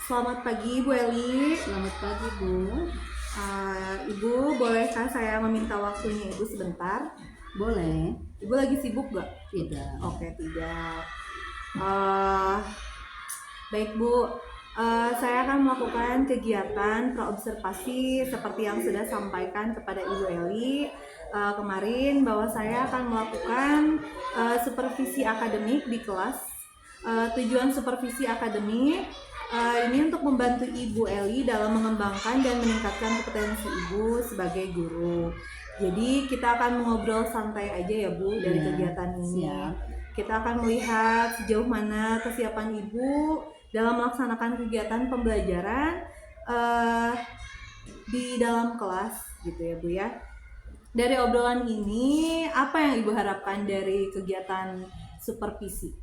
Selamat pagi Bu Eli. Selamat pagi, Bu. Ibu, bolehkah saya meminta waktunya Ibu sebentar? Boleh? Ibu lagi sibuk gak? Tidak. Oke, tidak. Uh, Baik Bu, saya akan melakukan kegiatan praobservasi seperti yang sudah sampaikan kepada Ibu Eli kemarin, bahwa saya akan melakukan supervisi akademik di kelas. Tujuan supervisi akademik ini untuk membantu Ibu Eli dalam mengembangkan dan meningkatkan kompetensi Ibu sebagai guru. Jadi kita akan mengobrol santai aja ya Bu dari kegiatan ini. Siap. Kita akan melihat sejauh mana kesiapan Ibu dalam melaksanakan kegiatan pembelajaran di dalam kelas gitu ya Bu ya. Dari obrolan ini, apa yang Ibu harapkan dari kegiatan supervisi?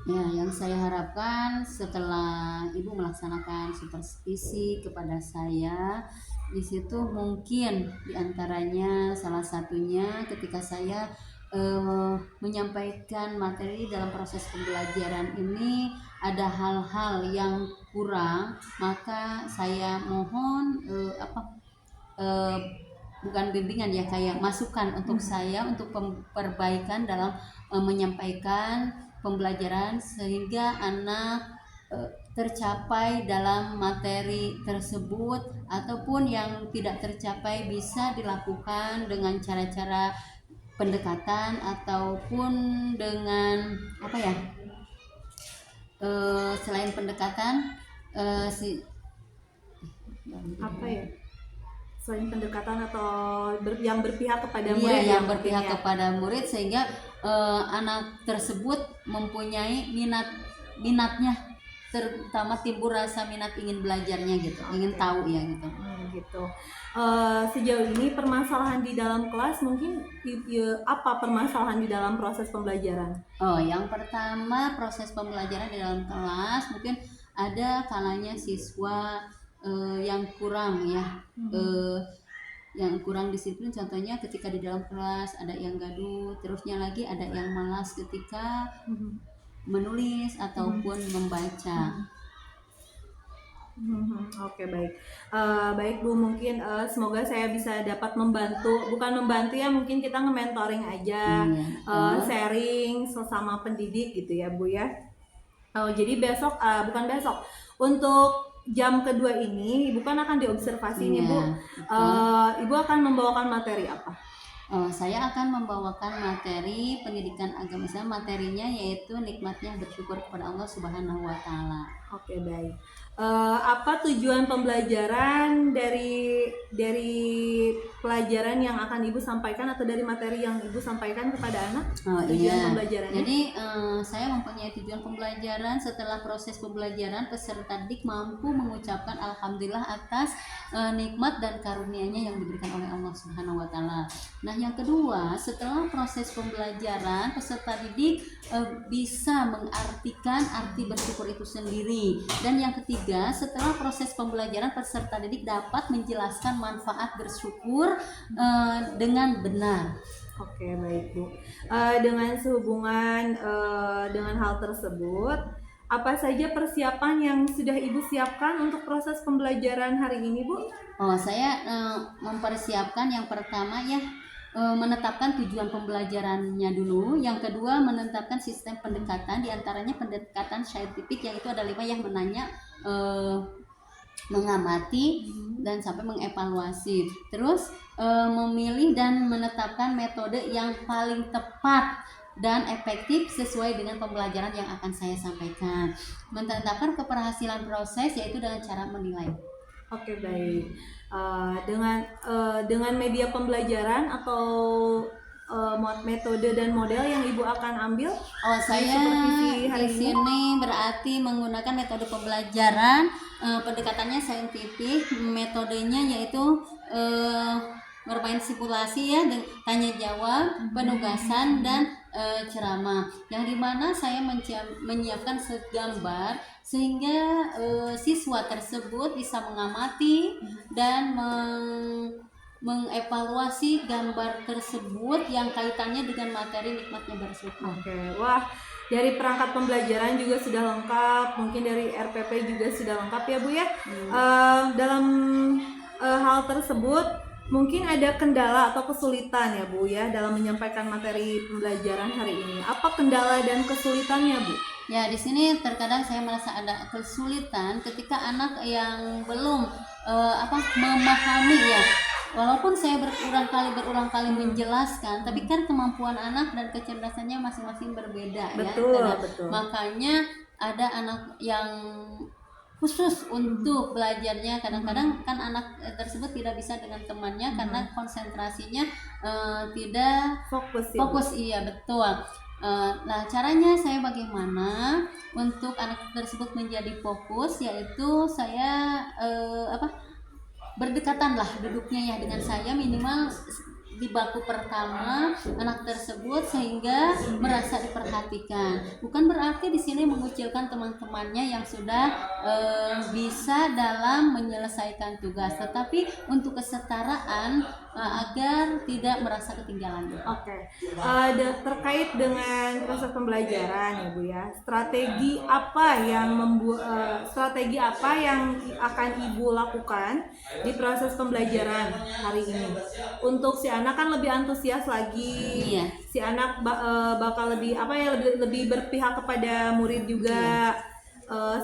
Ya, yang saya harapkan setelah Ibu melaksanakan supervisi kepada saya, di situ mungkin diantaranya salah satunya ketika saya menyampaikan materi dalam proses pembelajaran ini ada hal-hal yang kurang, maka saya mohon bukan bimbingan ya, kayak masukan untuk saya untuk perbaikan dalam menyampaikan pembelajaran sehingga anak tercapai dalam materi tersebut, ataupun yang tidak tercapai bisa dilakukan dengan cara-cara pendekatan ataupun dengan selain pendekatan selain pendekatan atau yang berpihak kepada murid, yang berpihak kepada murid, sehingga anak tersebut mempunyai minatnya, terutama timbul rasa minat ingin belajarnya gitu, ingin tahu ya gitu. Gitu. Sejauh ini permasalahan di dalam kelas mungkin apa permasalahan di dalam proses pembelajaran? Yang pertama, proses pembelajaran di dalam kelas mungkin ada kalanya siswa yang kurang ya, yang kurang disiplin. Contohnya ketika di dalam kelas ada yang gaduh, terusnya lagi ada yang malas ketika menulis ataupun membaca. Oke, baik. Baik Bu, mungkin semoga saya bisa dapat membantu, bukan membantu ya, mungkin kita nge-mentoring aja, sharing sesama pendidik gitu ya Bu ya. Jadi besok, bukan besok, untuk jam kedua ini Ibu kan akan diobservasi nih Bu. Ibu akan membawakan materi apa? Saya akan membawakan materi pendidikan agama Islam. Materinya yaitu nikmatnya bersyukur kepada Allah Subhanahu wa Ta'ala. Oke, baik. Apa tujuan pembelajaran dari pelajaran yang akan Ibu sampaikan atau dari materi yang Ibu sampaikan kepada anak? Pembelajarannya? Jadi saya mempunyai tujuan pembelajaran. Setelah proses pembelajaran, peserta didik mampu mengucapkan alhamdulillah atas nikmat dan karunia-Nya yang diberikan oleh Allah Subhanahu wa Ta'ala. Nah, yang kedua, setelah proses pembelajaran, peserta didik bisa mengartikan arti bersyukur itu sendiri. Dan yang ketiga, setelah proses pembelajaran, peserta didik dapat menjelaskan manfaat bersyukur dengan benar. Oke, baik Bu. Dengan sehubungan dengan hal tersebut, apa saja persiapan yang sudah Ibu siapkan untuk proses pembelajaran hari ini Bu? Saya mempersiapkan yang pertama ya, menetapkan tujuan pembelajarannya dulu. Yang kedua, menetapkan sistem pendekatan, diantaranya pendekatan saintifik, yang itu ada 5 yang menanya, mengamati, dan sampai mengevaluasi. Terus memilih dan menetapkan metode yang paling tepat dan efektif sesuai dengan pembelajaran yang akan saya sampaikan. Menetapkan keberhasilan proses yaitu dengan cara menilai. Oke, baik. Dengan media pembelajaran atau metode dan model yang Ibu akan ambil? Saya di sini berarti menggunakan metode pembelajaran, pendekatannya saintifik, metodenya yaitu bermain simulasi ya, tanya jawab, penugasan, dan ceramah, yang dimana saya menyiapkan segambar sehingga siswa tersebut bisa mengamati dan mengevaluasi gambar tersebut yang kaitannya dengan materi nikmatnya bersyukur. Oke, wah dari perangkat pembelajaran juga sudah lengkap, mungkin dari RPP juga sudah lengkap ya Bu ya. Dalam hal tersebut mungkin ada kendala atau kesulitan ya Bu ya dalam menyampaikan materi pembelajaran hari ini. Apa kendala dan kesulitannya Bu? Ya, di sini terkadang saya merasa ada kesulitan ketika anak yang belum memahami ya. Walaupun saya berulang kali menjelaskan, tapi kan kemampuan anak dan kecerdasannya masing-masing berbeda Betul, ya. betul. Makanya ada anak yang khusus untuk belajarnya. Kadang-kadang kan anak tersebut tidak bisa dengan temannya karena konsentrasinya tidak Fokus ya Bu? fokus. Iya, betul. Nah, caranya saya bagaimana untuk anak tersebut menjadi fokus, yaitu saya berdekatan lah duduknya ya dengan saya, minimal di baku pertama anak tersebut sehingga merasa diperhatikan. Bukan berarti di sini mengucilkan teman-temannya yang sudah bisa dalam menyelesaikan tugas, tetapi untuk kesetaraan agar tidak merasa ketinggalan. Oke. Terkait dengan proses pembelajaran ya Bu ya, strategi apa yang akan Ibu lakukan di proses pembelajaran hari ini? Untuk si anak kan lebih antusias lagi. Iya. Si anak bakal lebih berpihak kepada murid juga.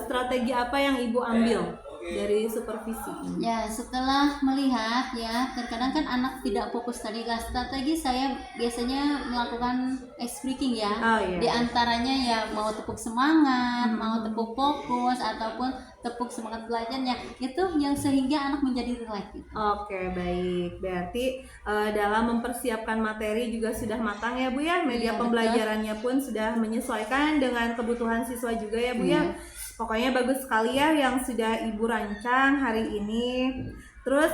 Strategi apa yang Ibu ambil dari supervisi ini? Ya, setelah melihat ya, terkadang kan anak tidak fokus tadi lah. Strategi saya biasanya melakukan ice breaking ya. Oh, iya. Di antaranya ya mau tepuk semangat, mau tepuk fokus ataupun tepuk semangat belajarnya. Itu yang sehingga anak menjadi relax. Oke, baik. Berarti dalam mempersiapkan materi juga sudah matang ya Bu ya. Media Iya, pembelajarannya pun sudah menyesuaikan dengan kebutuhan siswa juga ya Bu ya. Pokoknya bagus sekali ya yang sudah Ibu rancang hari ini. Terus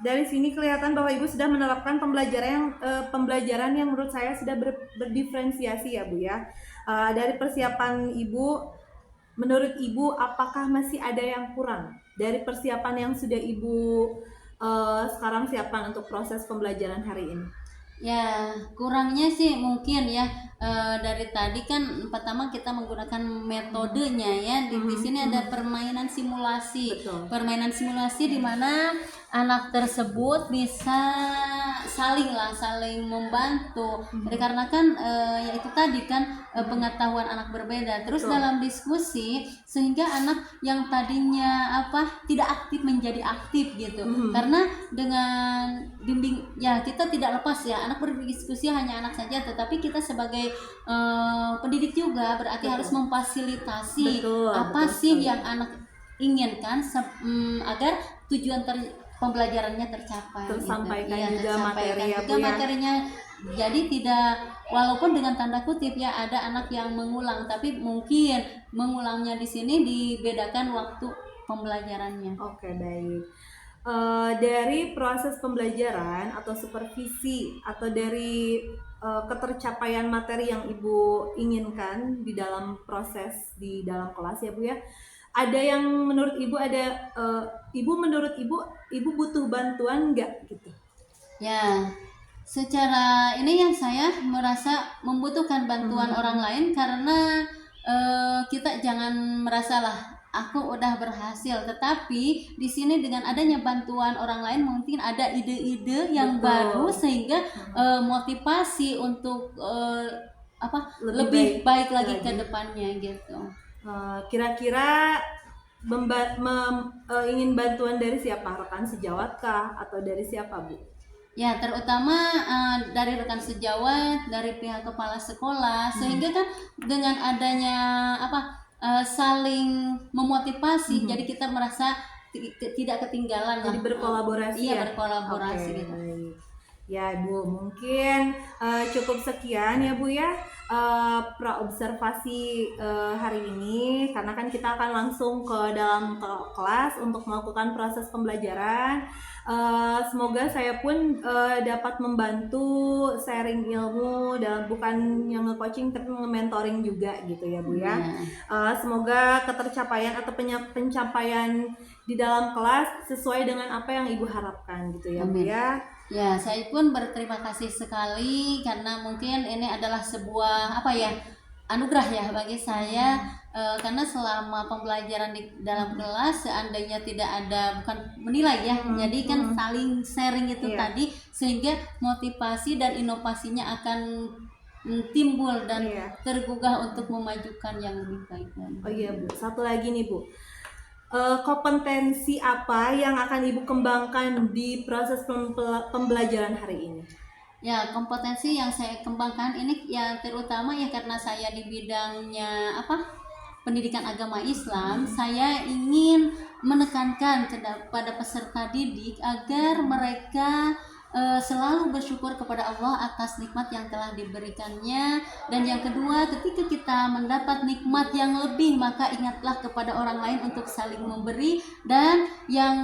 dari sini kelihatan bahwa Ibu sudah menerapkan pembelajaran yang menurut saya sudah berdiferensiasi ya Bu ya. Dari persiapan Ibu, menurut Ibu apakah masih ada yang kurang dari persiapan yang sudah Ibu sekarang siapkan untuk proses pembelajaran hari ini? Ya, kurangnya sih mungkin ya dari tadi kan pertama kita menggunakan metodenya ya. Di sini ada permainan simulasi. Betul. Permainan simulasi di mana anak tersebut bisa saling membantu. Dikarenakan ya itu tadi kan pengetahuan anak berbeda. Terus Betul. dalam diskusi sehingga anak yang tadinya tidak aktif menjadi aktif gitu. Karena dengan bimbing ya kita tidak lepas ya anak berdiskusi hanya anak saja, tetapi kita sebagai pendidik juga berarti Betul. harus memfasilitasi Betul, apa betul sih sekali. yang anak inginkan agar tujuan pembelajarannya tercapai. Tersampaikan Iya, juga materi ya, juga Bu, ya. materinya. Jadi tidak, walaupun dengan tanda kutip ya ada anak yang mengulang, tapi mungkin mengulangnya di sini dibedakan waktu pembelajarannya. Oke, baik. Dari proses pembelajaran atau supervisi atau dari ketercapaian materi yang Ibu inginkan di dalam proses di dalam kelas ya Bu ya, ada yang menurut Ibu Ibu butuh bantuan nggak gitu? Ya, secara ini yang saya merasa membutuhkan bantuan orang lain karena kita jangan merasalah aku udah berhasil, tetapi di sini dengan adanya bantuan orang lain mungkin ada ide-ide yang Betul. baru sehingga motivasi untuk Lebih lebih baik lagi lagi ke depannya gitu. Kira-kira ingin bantuan dari siapa? Rekan sejawat kah atau dari siapa Bu? Ya, terutama dari rekan sejawat, dari pihak kepala sekolah, sehingga kan dengan adanya saling memotivasi, jadi kita merasa tidak ketinggalan lah. Jadi berkolaborasi Iya, ya? berkolaborasi Oke, gitu. baik. Ya Bu, mungkin cukup sekian ya Bu ya praobservasi hari ini, karena kan kita akan langsung ke dalam kelas untuk melakukan proses pembelajaran. Semoga saya pun dapat membantu sharing ilmu dalam, bukan yang nge-coaching tapi nge-mentoring juga gitu ya Bu ya. Semoga ketercapaian atau pencapaian di dalam kelas sesuai dengan apa yang Ibu harapkan gitu ya Bu Amin. ya. Ya, saya pun berterima kasih sekali karena mungkin ini adalah sebuah anugerah ya bagi saya, karena selama pembelajaran di dalam kelas seandainya tidak ada, bukan menilai ya, jadi kan saling sharing itu Iya. tadi, sehingga motivasi dan inovasinya akan timbul dan Iya. tergugah untuk memajukan yang lebih baik lagi. Oh iya Bu, satu lagi nih Bu. Kompetensi apa yang akan Ibu kembangkan di proses pembelajaran hari ini? Ya, kompetensi yang saya kembangkan ini yang terutama ya karena saya di bidangnya pendidikan agama Islam, saya ingin menekankan kepada peserta didik agar mereka selalu bersyukur kepada Allah atas nikmat yang telah diberikannya. Dan yang kedua, ketika kita mendapat nikmat yang lebih, maka ingatlah kepada orang lain untuk saling memberi. Dan yang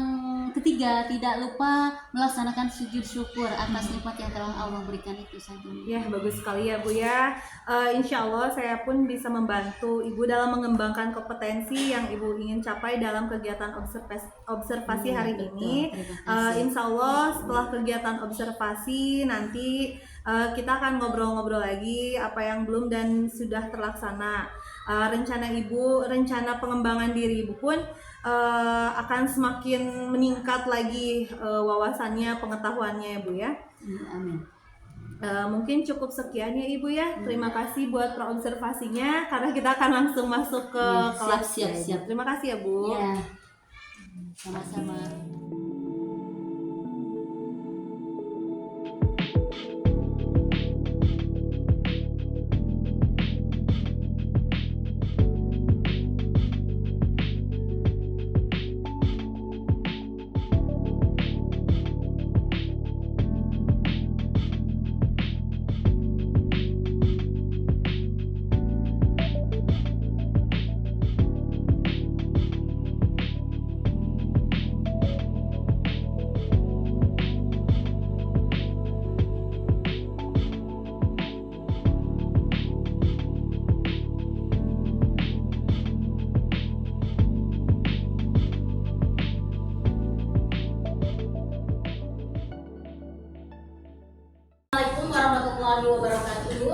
ketiga, tidak lupa melaksanakan sujud syukur atas nikmat yang telah Allah berikan itu saja. Ya, bagus sekali ya Bu ya. Insya Allah saya pun bisa membantu Ibu dalam mengembangkan kompetensi yang Ibu ingin capai dalam kegiatan observasi hari Betul, ini. terima kasih. Insya Allah setelah kegiatan observasi nanti kita akan ngobrol-ngobrol lagi apa yang belum dan sudah terlaksana. Rencana Ibu, rencana pengembangan diri Ibu pun akan semakin meningkat lagi wawasannya, pengetahuannya ya Bu ya. Amin. Mungkin cukup sekian ya Ibu ya. Terima kasih buat praobservasinya karena kita akan langsung masuk ke Ya, kelas. siap. Terima kasih ya Bu. Ya, sama-sama. Assalamualaikum warahmatullahi wabarakatuh.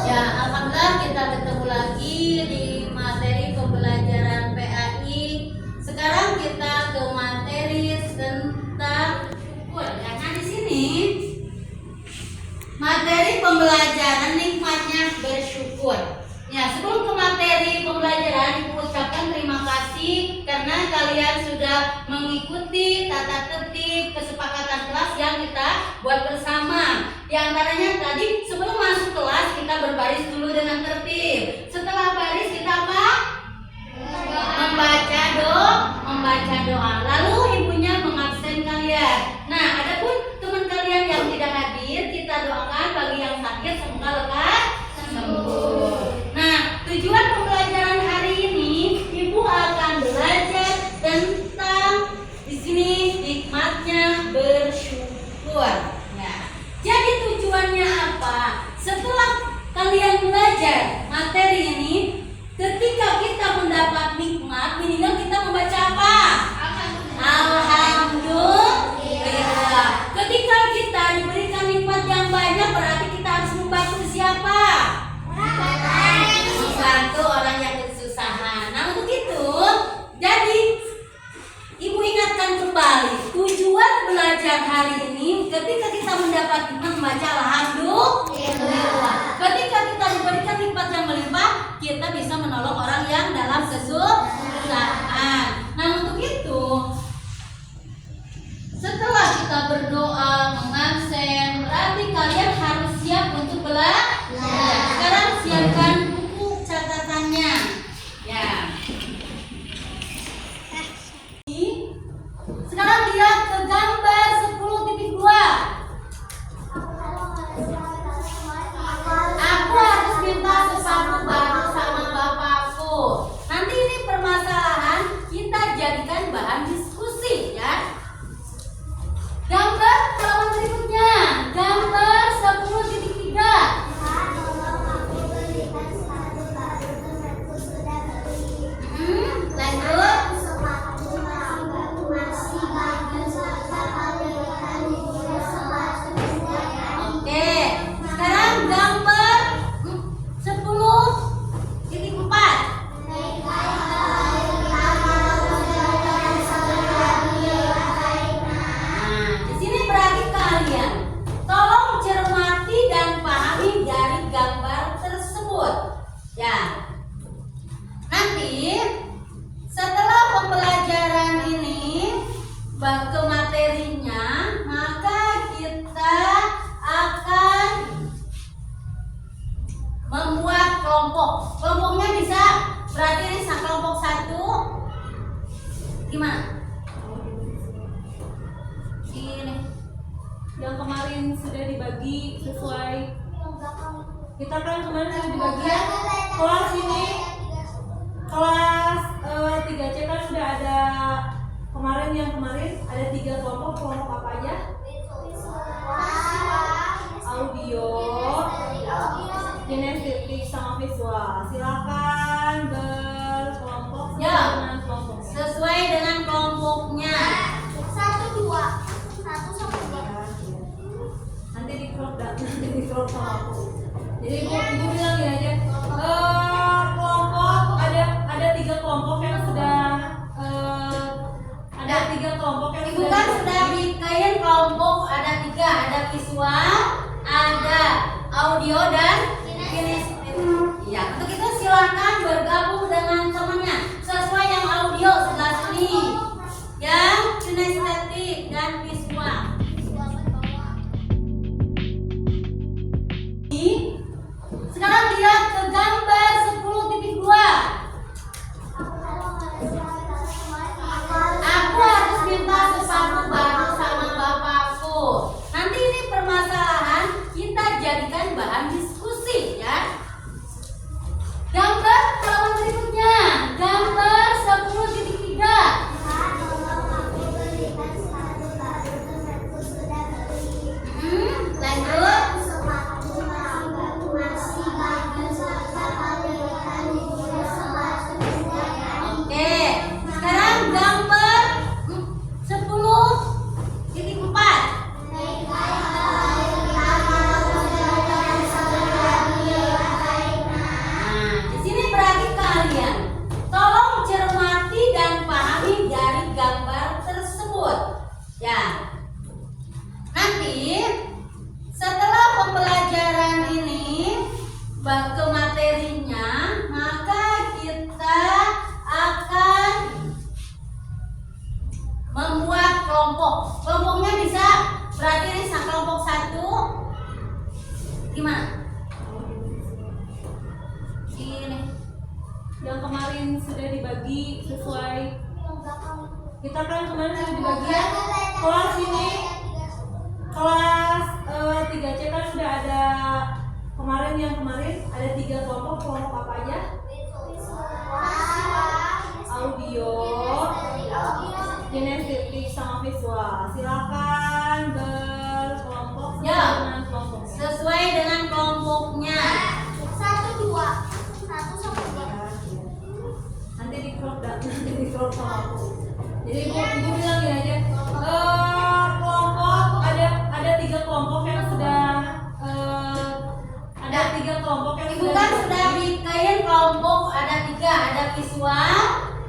Ya, alhamdulillah kita ketemu lagi di materi pembelajaran PAI. Sekarang kita ke materi tentang karena di sini materi pembelajaran nikmatnya bersyukur. Ya, sebelum ke materi pembelajaran, Ibu ucapkan terima kasih karena kalian sudah mengikuti tata tertib kesepakatan kelas yang kita buat bersama. Di antaranya tadi sebelum masuk kelas kita berbaris dulu dengan tertib. Setelah baris kita apa? Membaca doa. Lalu ibunya mengabsen kalian. Nah, adapun teman kalian yang tidak hadir, kita doakan bagi yang sakit semoga lekas sembuh. Nah, tujuan pembelajaran hari ini Ibu akan belajar tentang di sini nikmatnya bersyukur. Nah, jadi tujuannya apa? Setelah kalian belajar materi ini, ketika kita mendapat nikmat, minimal kita membaca apa? Alhamdulillah. Ketika kita diberikan nikmat yang banyak, berarti kita harus membantu siapa? Gimana? Ini Yang kemarin sudah dibagi sesuai, kita kan kemarin sudah dibagi ya, kelas ini kelas 3C kan sudah ada kemarin ada 3 kelompok apa aja? Audio, kinestetik sama visual. Silakan berkelompok Ya. dengan kelompok. sesuai dengan kelompoknya. Nanti di crop sama aku. Jadi ibu bilang gini aja, kelompok ada 3 kelompok yang sudah ada 3 kelompok yang Ibu kan sudah bikin kelompok ada 3, ada visual, ada audio dan kinestetik. Ya, untuk itu silakan bergabung dengan temannya sesuai yang audio sebelah sini, yang kinestetik dan visual. Sekarang lihat ke gambar 10.2. Aku harus minta sesuatu baru sama bapakku. Nanti ini permasalahan kita jadikan bahan diskusi ya. Gambar halaman berikutnya, gambar 10.3. Lanjut. Oke, sekarang gambar 10.4. Nah, di sini berarti kalian tolong cermati dan pahami dari gambar tersebut. Ya. Nanti setelah pembelajaran ini ke materinya, maka kita akan membuat kelompok. Kelompoknya bisa berarti ini kelompok 1 gimana? Ini yang kemarin sudah dibagi sesuai, kita kan kemarin sudah dibagi ya, kelas ini kelas 3C kan sudah ada kemarin ada 3 kelompok apa aja? Audio, kinestetik sama visual. Silakan berkelompok Ya. dengan kelompok. sesuai dengan kelompoknya. Nanti di crop sama aku. Jadi ibu bilang gini aja, kelompok ada 3 kelompok yang sudah ada 3 kelompok yang Ibu kan sudah bikin kelompok ada 3, ada visual,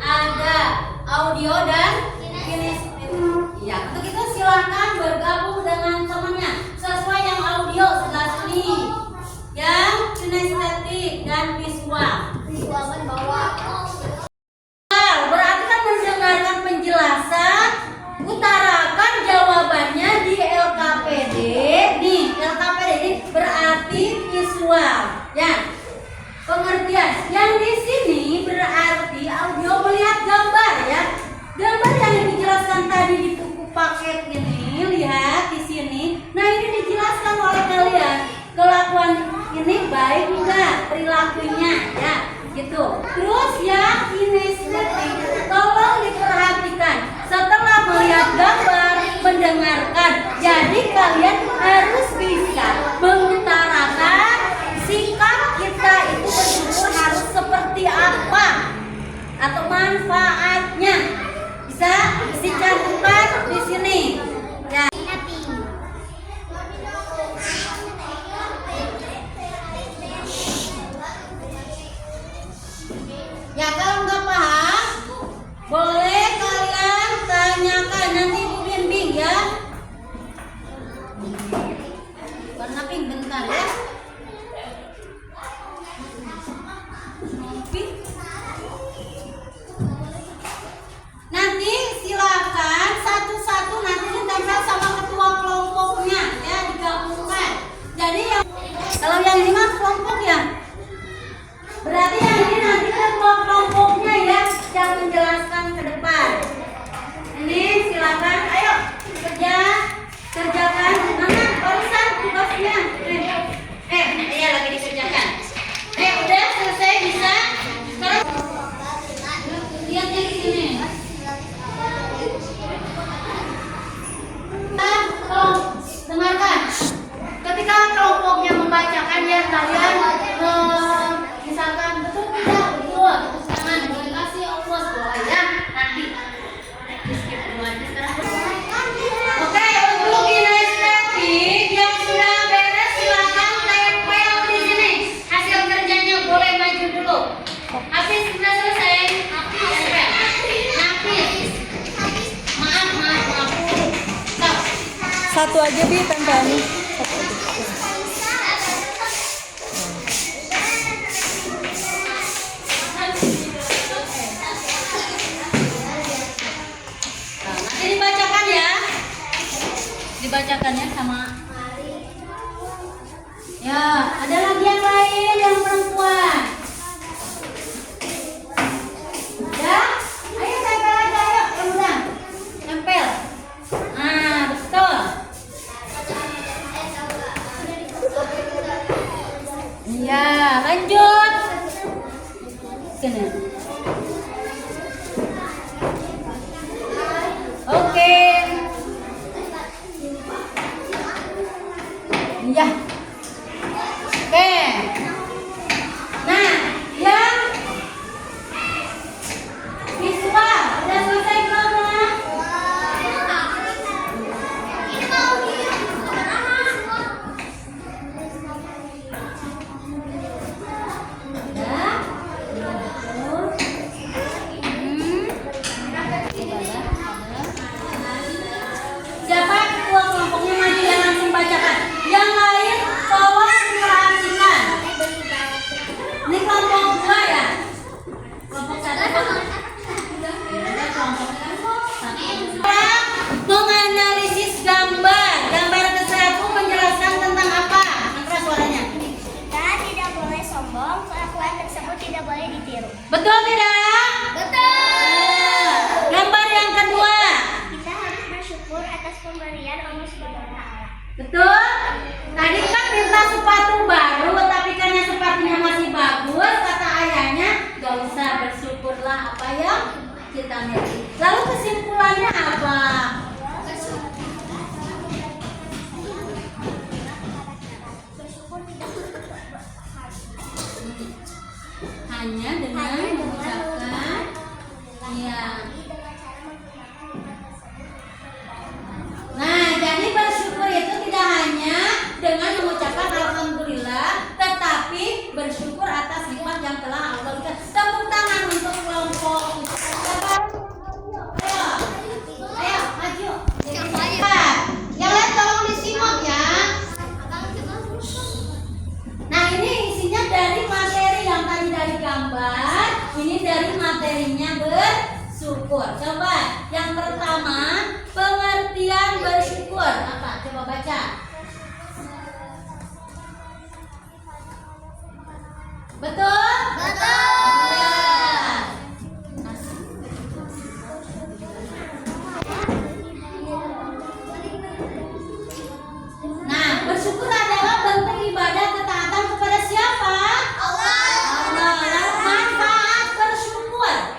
ada audio dan kinestetik. Ya, untuk itu silakan bergabung dengan temannya sesuai yang audio sebelah sini, yang kinestetik dan visual. Berarti kan mendengarkan penjelasan, utarakan jawabannya di LKPD. Nih, LKPD ini berarti visual, ya. Pengertian yang di sini berarti audio melihat gambar, ya. Gambar yang dijelaskan tadi di buku paket ini, lihat di sini. Nah, ini dijelaskan oleh kalian. Kelakuan ini baik enggak perilakunya, ya. Gitu. Terus yang kinestetik, tolong diperhatikan setelah melihat gambar, mendengarkan. Jadi kalian harus bisa mengutarakan sikap kita itu bersyukur harus seperti apa atau manfaatnya. Bisa dicantumkan di sini. Ya. Ya, kalau nggak paham Satu aja Bi tempelannya. Satu aja. Nanti dibacakan ya. Dibacakannya sama. Ya, ada lagi yang lain yang perempuan. Ya, ayo tempel aja, ayo, yang udah. Tempel. Nah, betul. Iya, lanjut. Sini. Oke. Iya. Oke. Nah, yang visual udah selesai belum ya? Udah? Siapa ketua kelompoknya maju yang langsung bacakan? Yang lain tolong diperhatikan. Ini kelompok 2 ya? Kelompok 1 menganalisis gambar. Gambar ke-1 menjelaskan tentang apa? Angkat suaranya. Kita tidak boleh sombong, kelakuan tersebut tidak boleh ditiru. Betul tidak? Betul. Gambar yang kedua. Kita harus bersyukur atas pemberian Allah Subhanahu wa Ta'ala. Betul? Tadi kan minta sepatu baru, tapi karena sepatunya masih bagus, kata ayahnya, gak usah, bersyukurlah apa yang kita miliki. Lalu kesimpulannya apa? Hanya dengan mengucapkan, iya. Nah, jadi bersyukur itu tidak hanya dengan mengucapkan alhamdulillah, tetapi bersyukur atas nikmat yang telah Allah berikan. Tepuk tangan untuk kelompok. Ayo, ayo maju. Yang lain tolong disimak ya. Nah, ini isinya dari materi yang tadi dari gambar, ini dari materinya bersyukur. Coba yang pertama, pengertian bersyukur apa? Coba baca. Betul? Betul. Ya. Nah, bersyukur adalah bentuk ibadah ketaatan kepada siapa? Allah. Allah. Lalu manfaat bersyukur.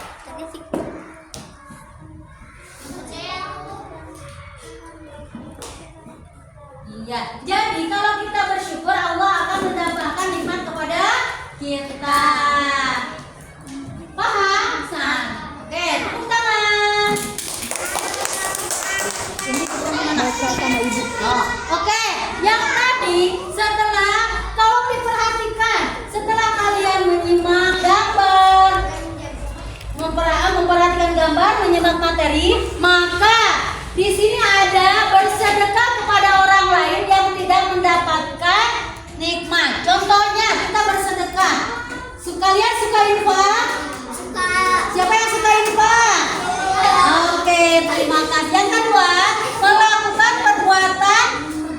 Iya. Jadi kalau kita bersyukur, Allah akan mendapatkan nikmat kepada kita. Paham? San? Oke, tepuk tangan. Baca sama Ibu. Oh, oke. Yang tadi setelah tolong diperhatikan, setelah kalian menyimak gambar, memperhatikan gambar, menyimak materi, maka di sini ada bersedekah kepada orang lain yang tidak mendapatkan nikmat. Contohnya kita bersedekah. Kalian suka infak? Suka. Siapa yang suka infak? Oke, terima kasih. Yang kedua, melakukan perbuatan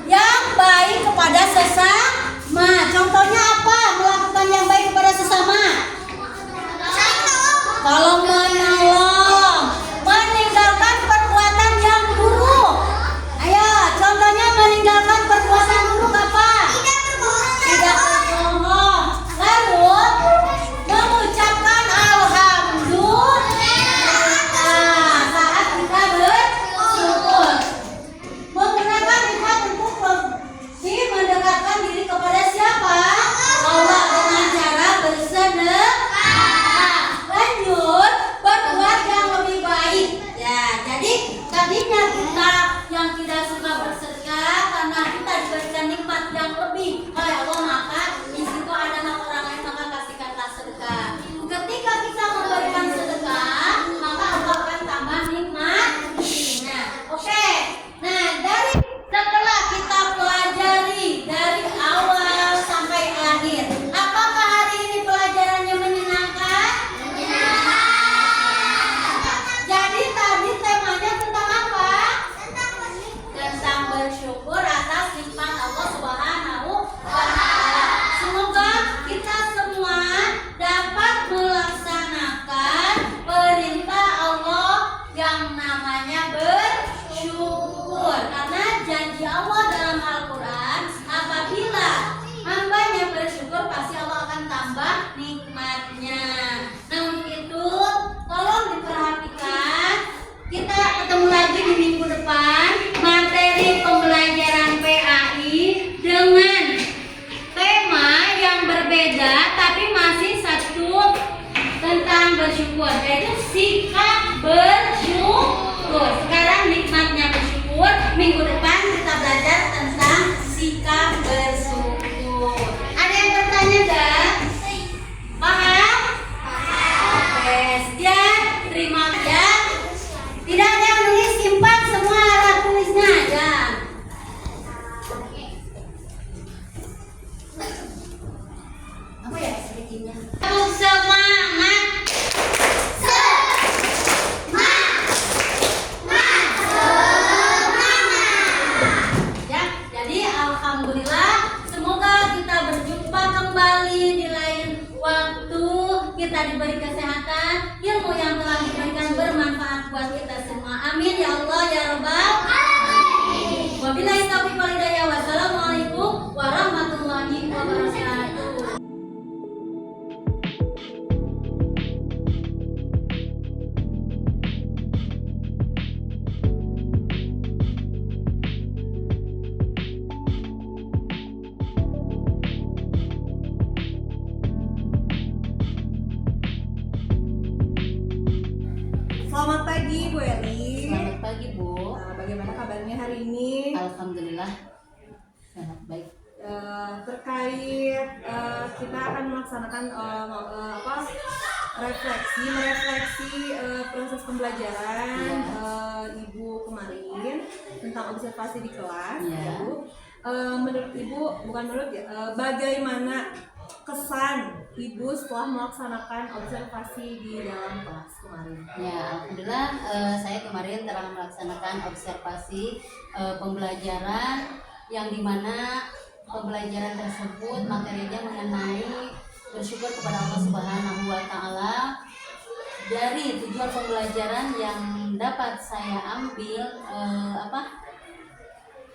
yang baik kepada sesama. Contohnya apa? Melakukan yang baik kepada sesama. Kalau menolong, meninggalkan perbuatan yang buruk. Ayo, contohnya meninggalkan perbuatan buruk apa? Tidak berbohong. Lalu mengucapkan alhamdulillah. pagi Bu Eli. Selamat pagi Bu. Bagaimana kabarnya hari ini? Alhamdulillah sehat baik. Terkait kita akan melaksanakan merefleksi proses pembelajaran Ibu kemarin tentang observasi di kelas, ya Bu. Menurut Ibu, bagaimana kesan Ibu setelah melaksanakan observasi di dalam kelas kemarin? Ya, alhamdulillah saya kemarin telah melaksanakan observasi pembelajaran yang dimana pembelajaran tersebut materinya mengenai bersyukur kepada Allah Subhanahu wa Ta'ala. Dari tujuan pembelajaran yang dapat saya ambil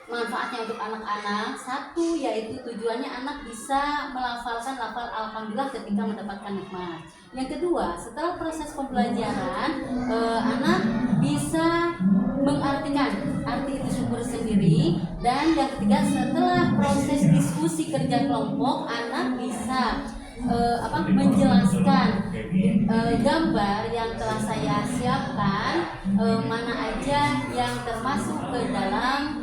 manfaatnya untuk anak-anak, satu yaitu tujuannya anak bisa melafalkan lafal alhamdulillah ketika mendapatkan nikmat. Yang kedua, setelah proses pembelajaran anak bisa mengartikan arti itu syukur sendiri. Dan yang ketiga, setelah proses diskusi kerja kelompok, anak bisa menjelaskan gambar yang telah saya siapkan, mana aja yang termasuk ke dalam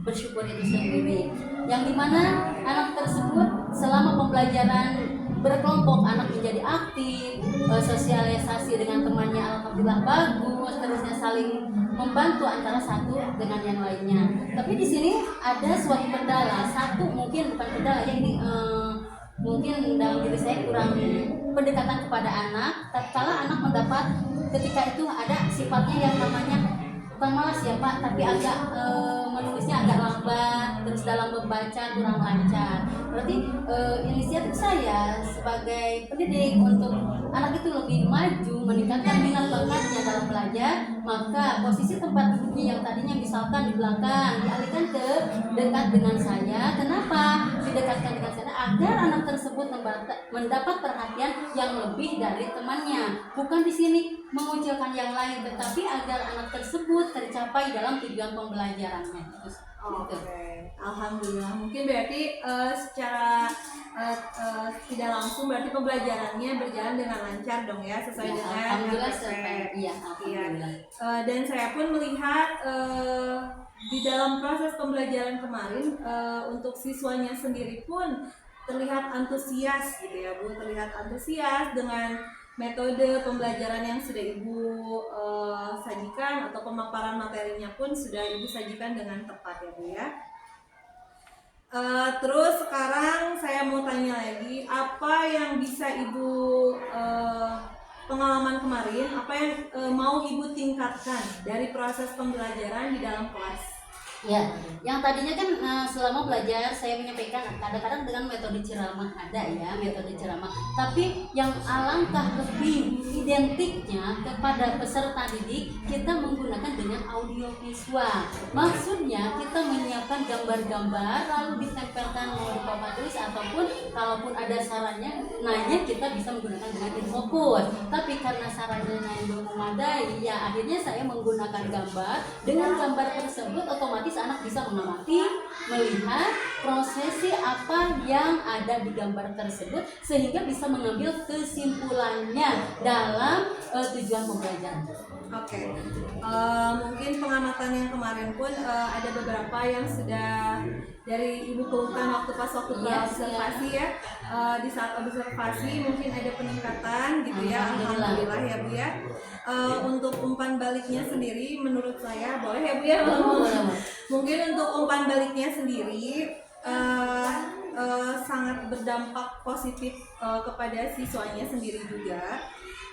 bersyukur itu sendiri, yang dimana anak tersebut selama pembelajaran berkelompok anak menjadi aktif, sosialisasi dengan temannya alhamdulillah bagus, terusnya saling membantu antara satu dengan yang lainnya. Tapi di sini ada suatu kendala, mungkin bukan kendala ya, ini mungkin dalam diri saya kurang pendekatan kepada anak. Tatkala anak mendapat ketika itu ada sifatnya yang namanya bukan malas ya Pak, tapi agak menulisnya agak lambat, terus dalam membaca kurang lancar. Berarti inisiatif saya sebagai pendidik untuk anak itu lebih maju, meningkatkan minat bakatnya dalam belajar, maka posisi tempat duduknya yang tadinya misalkan di belakang dialihkan ke dekat dengan saya. Kenapa didekatkan dengan saya? Agar anak tersebut mendapat perhatian yang lebih dari temannya. Bukan di sini mengucilkan yang lain, tetapi agar anak tersebut tercapai dalam tujuan pembelajarannya. Oke. Alhamdulillah. Mungkin berarti secara tidak langsung berarti pembelajarannya berjalan dengan lancar dong ya, sesuai dengan alhamdulillah. Iya. Alhamdulillah. Dan saya pun melihat di dalam proses pembelajaran kemarin untuk siswanya sendiri pun terlihat antusias gitu ya Bu, terlihat antusias dengan metode pembelajaran yang sudah Ibu sajikan, atau pemaparan materinya pun sudah Ibu sajikan dengan tepat ya Bu ya. Terus sekarang saya mau tanya lagi, apa yang bisa Ibu pengalaman kemarin, apa yang mau Ibu tingkatkan dari proses pembelajaran di dalam kelas? Ya, yang tadinya kan selama belajar saya menyampaikan kadang-kadang dengan metode ceramah, ada ya metode ceramah. Tapi yang alangkah lebih identiknya kepada peserta didik, kita menggunakan dengan audio visual. Maksudnya kita menyiapkan gambar-gambar lalu ditempelkan mau di papan tulis, ataupun kalaupun ada sarannya nanya kita bisa menggunakan dengan infocus. Tapi karena sarannya belum memadai, ya akhirnya saya menggunakan gambar. Dengan gambar tersebut otomatis anak bisa mengamati, melihat prosesi apa yang ada di gambar tersebut, sehingga bisa mengambil kesimpulannya dalam tujuan pembelajaran. Oke. Mungkin pengamatan yang kemarin pun ada beberapa yang sudah dari Ibu keluhkan waktu observasi ya. Di saat observasi mungkin ada peningkatan gitu ya. Alhamdulillah ya Bu ya. Untuk umpan baliknya sendiri menurut saya boleh ya Bu ya. Mungkin untuk umpan baliknya sendiri sangat berdampak positif kepada siswanya sendiri juga.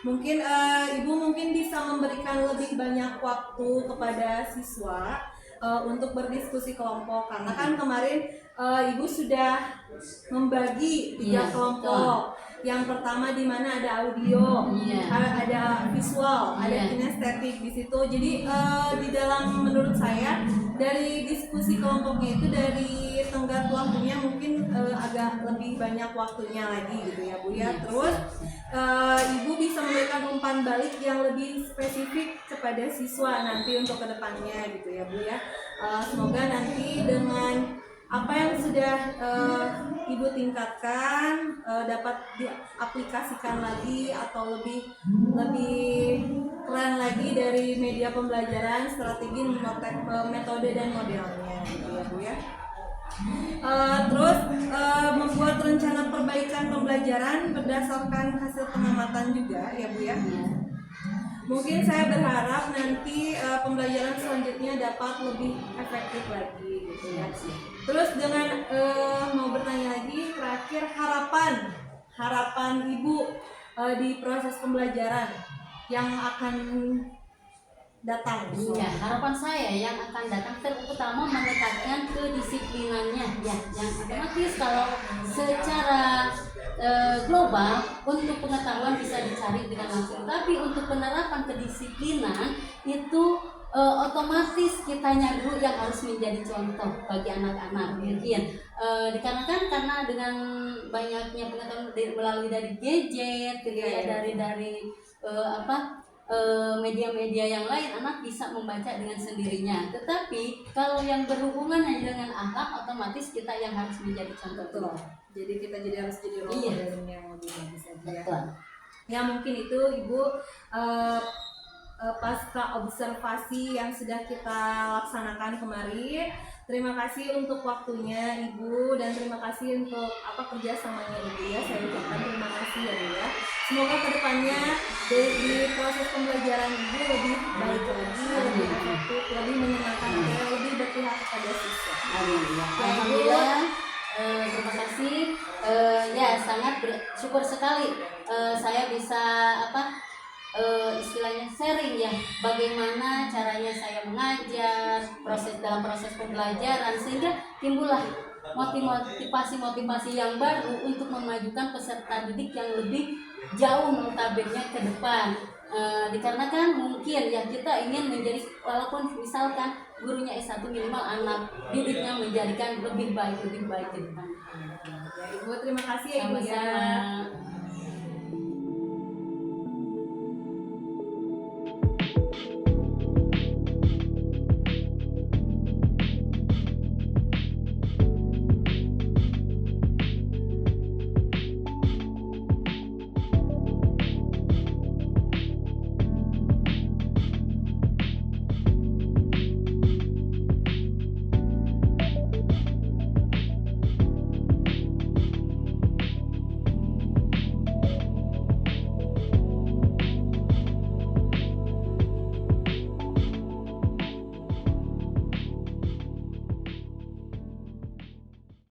Mungkin Ibu bisa memberikan lebih banyak waktu kepada siswa untuk berdiskusi kelompok, karena kan kemarin Ibu sudah membagi 3 kelompok. Yang pertama di mana ada audio, ada visual, ada kinestetik di situ. Jadi di dalam menurut saya dari diskusi kelompoknya itu dari tenggat waktunya mungkin agak lebih banyak waktunya lagi gitu ya Bu ya. Terus Ibu bisa memberikan umpan balik yang lebih spesifik kepada siswa nanti untuk kedepannya gitu ya Bu ya. Semoga nanti dengan apa yang sudah Ibu tingkatkan dapat diaplikasikan lagi atau lebih keren lagi dari media pembelajaran, strategi, metode dan modelnya, gitu ya Bu ya. Terus membuat rencana perbaikan pembelajaran berdasarkan hasil pengamatan juga ya Bu ya. Mungkin saya berharap nanti pembelajaran selanjutnya dapat lebih efektif lagi gitu ya. Terus dengan mau bertanya lagi, terakhir harapan Ibu di proses pembelajaran yang akan datang. Ya, harapan saya yang akan datang terutama meningkatkan kedisiplinannya ya, yang otomatis kalau secara global untuk pengetahuan bisa dicari dengan langsung, tapi untuk penerapan kedisiplinan itu otomatis kitanya dulu yang harus menjadi contoh bagi anak-anak mungkin dikarenakan karena dengan banyaknya pengetahuan melalui dari gadget gitu ya, dari media-media yang lain, anak bisa membaca dengan sendirinya. Tetapi kalau yang berhubungan hanya dengan akhlak, otomatis kita yang harus menjadi contoh. Betul. Jadi kita harus jadi role model yang lebih bagus aja. Betul. Ya mungkin itu Ibu pasca observasi yang sudah kita laksanakan kemarin. Terima kasih untuk waktunya Ibu dan terima kasih untuk kerjasamanya Ibu ya. Saya ucapkan terima kasih ya Bu ya. Semoga kedepannya di proses pembelajaran Ibu lebih baik lagi, lebih efektif, lebih menyenangkan, lebih berpihak kepada siswa. Alhamdulillah. Terima kasih. Ya sangat bersyukur sekali saya bisa istilahnya sharing ya, bagaimana caranya saya mengajar dalam proses pembelajaran sehingga timbullah motivasi yang baru untuk memajukan peserta didik yang lebih jauh notabene ke depan. Dikarenakan mungkin ya kita ingin menjadi, walaupun misalkan gurunya S1 minimal anak didiknya menjadikan lebih baik ke depan. Ya, Ibu terima kasih ya Ibu ya. Sama-sama.